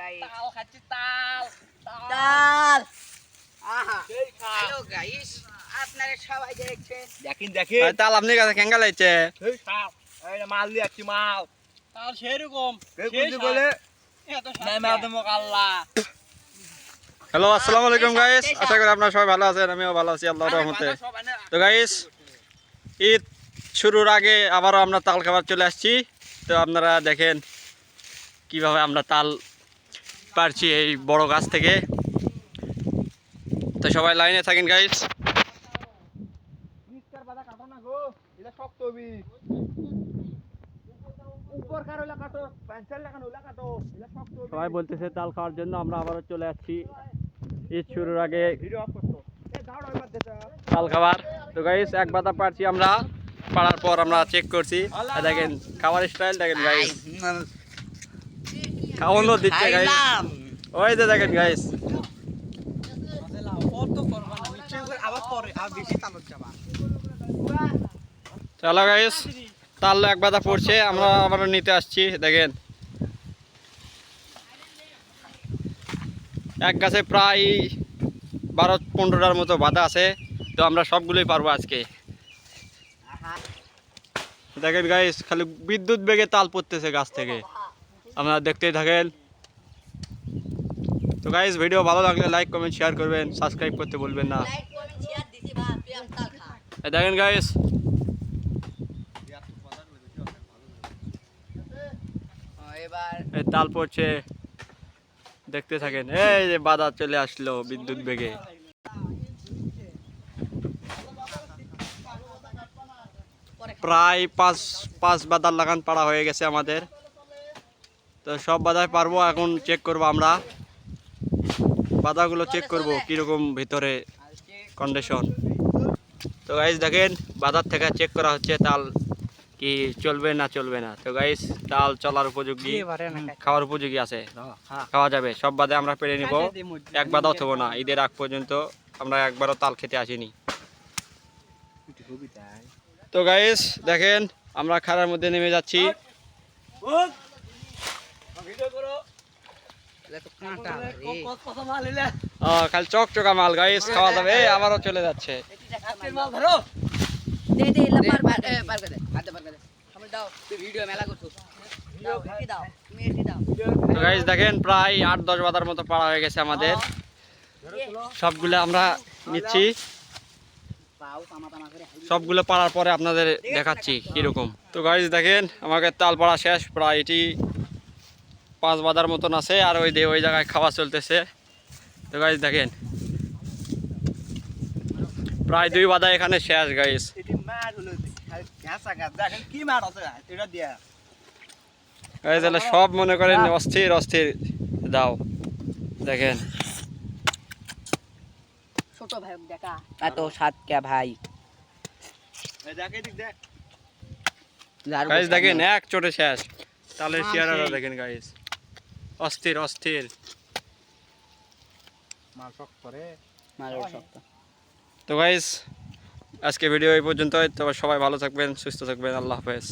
Guys তাল খাচ্ছি তাল তাল হ্যালো গাইস আপনারা সবাই দেখছেন দেখেন দেখেন তাল আপনি কাছে কেঙ্গা লাইছে তাল এই মাল দিয়ে একটি মাল তাল সেরকম বলে আল্লাহ হ্যালো আসসালামু আলাইকুম গাইস, আশা করি আপনারা সবাই ভালো আছেন। আমিও ভালো আছি আল্লাহর রহমতে। তো গাইস, ঈদ শুরুর আগে আবারও আমরা তাল খাবার চলে আসছি। তো আপনারা দেখেন কিভাবে আমরা তাল পারছি এই বড় গাছ থেকে। তো সবাই লাইনে থাকেন গাইস। সবাই বলতেছে তাল খাওয়ার জন্য, আমরা আবারও চলে আসছি ঈদ শুরুর আগে তাল খাবার। তো গাইস, এক বাতা পারছি আমরা, পাড়ার পর আমরা চেক করছি। দেখেন খাবার স্টাইল দেখেন গাইস, খাওয়ানো দিচ্ছে গাইস। ওই যে দেখেন গাইস, চলো গাইস, তাল এক বাতা পড়ছে, আমরা আবার নিতে আসছি। দেখেন এক গাছে প্রায় 12-15টার মতো বাঁধা আছে। তো আমরা সবগুলোই পারবো আজকে। দেখেন গাইস, খালি বিদ্যুৎ বেগে তাল পড়তেছে গাছ থেকে, আপনারা দেখতেই থাকেন। তো গাইস, ভিডিও ভালো লাগলে লাইক কমেন্ট শেয়ার করবেন, সাবস্ক্রাইব করতে ভুলবেন না। লাইক কমেন্ট শেয়ার দিছি ভাই তুই আম তাল খা দেখেন গাইস, এবার এই তাল পড়ছে, দেখতে থাকেন। এই যে বাধা চলে আসলো বিদ্যুৎ বেগে। প্রায় পাঁচ বাদার লাগান পাড়া হয়ে গেছে আমাদের। তো সব বাধায় পারবো, এখন চেক করবো আমরা, বাধাগুলো চেক করবো কিরকম ভিতরে কন্ডিশন। তো গাইস দেখেন, বাজার থেকে চেক করা হচ্ছে তাল কি চলবে না চলবে না। তো গাইস, তাল চলার উপযোগী, খাওয়ার উপযোগী আছে, খাওয়া যাবে। সব বাদে আমরা পেরে নিব, এক বাদাও থবো না। ঈদের আগ পর্যন্ত আমরা একবারও তাল খেতে আসিনি। তো গাইস দেখেন, আমরা খাড়ার মধ্যে নেমে যাচ্ছি। খালি চকচকা মাল গাইস, খাওয়া যাবে। আবারও চলে যাচ্ছে। দে দে লাপার পার করে দে হাতে পার করে দে আমরা দাও তুই ভিডিও মেলা করছস দাও এটি দাও তুমি এটি দাও। তো গাইস দেখেন, প্রায় 8-10 বাদার মতো পাড়া হয়ে গেছে আমাদের। সবগুলো আমরা নিচ্ছি, সবগুলো পাড়ার পরে আপনাদের দেখাচ্ছি কিরকম। তো গাইস দেখেন, আমাকে তাল পাড়া শেষ, প্রায় এটি 5 বাদার মতন আছে। আর ওই জায়গায় খাওয়া চলতেছে। তো গাইস দেখেন, প্রায় 2 বাদা এখানে শেষ গাইস। সব মনে করেন অস্থির অস্থির দাও। দেখেন ছোট ভাই দেখা এত সাত কে ভাই গাইস দেখেন, এক চোটে শেষ। তালের চেহারাটা দেখেন গাইস, অস্থির অস্থির মাল শক্ত করে তো গাইস, আজকে ভিডিও এই পর্যন্তই। তো সবাই ভালো থাকবেন, সুস্থ থাকবেন। আল্লাহ হাফেজ।